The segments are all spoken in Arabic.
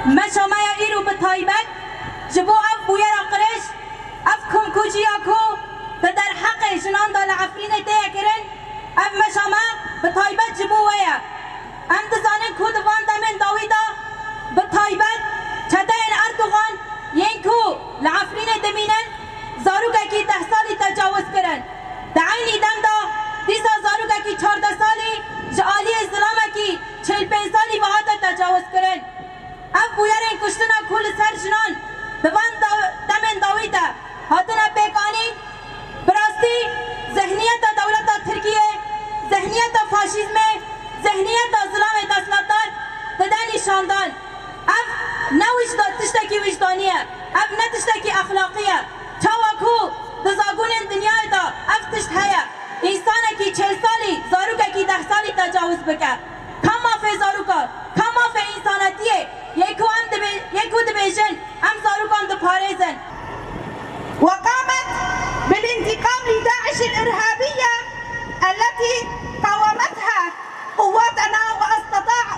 مشا مایا ایرو به تایبت جبو اف بویر قرش اف کم کوچی اکو ده در حق جنان دا لعفرین تیه کرن اف مشا ما به تایبت جبو ویا ام دزانن کو دوان دمن داوی دا به تایبت چده این اردوغان ین کو لعفرین دمینن زاروگه کی 10 سالی تجاوز کرن دعینی دم دا دیسا زاروگه کی 14 سالی جعالی ازلامه کی 45 سالی وحاده تجاوز کرن اف بویرین کشتنا کل سر جنان دوان دمن داویده هاتنا پیکانی براستی ذهنیت دولت ترکیه ذهنیت فاشیزم ذهنیت ظلام دستلاتان تدانی شاندان اف نوش تشتکی وجدانیه اف نتشتکی اخلاقیه چاوکو دزاگون دنیای دا اف تشت هیا انسانه کی 40 سالی زاروکه کی 10 سالی تجاوز بکه کم مافه زاروکا کم مافه انسانتیه يكو دبيجن أم زاروكان دباريزن وقامت بالانتقام لداعش الإرهابية التي قاومتها قواتنا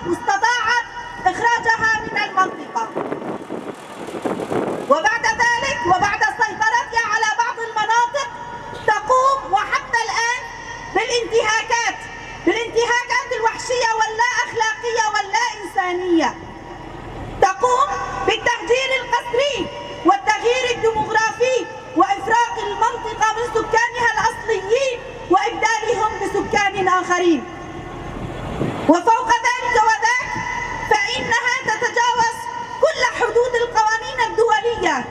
واستطاعت إخراجها من المنطقة وبعد ذلك وبعد سيطرتها على بعض المناطق تقوم وحتى الآن بالانتهاكات الوحشية واللا أخلاقية واللا إنسانية تقوم بالتهجير القسري والتغيير الديموغرافي وإفراق المنطقة من سكانها الأصليين وإبدالهم بسكان آخرين وفوق ذلك وذاك فإنها تتجاوز كل حدود القوانين الدولية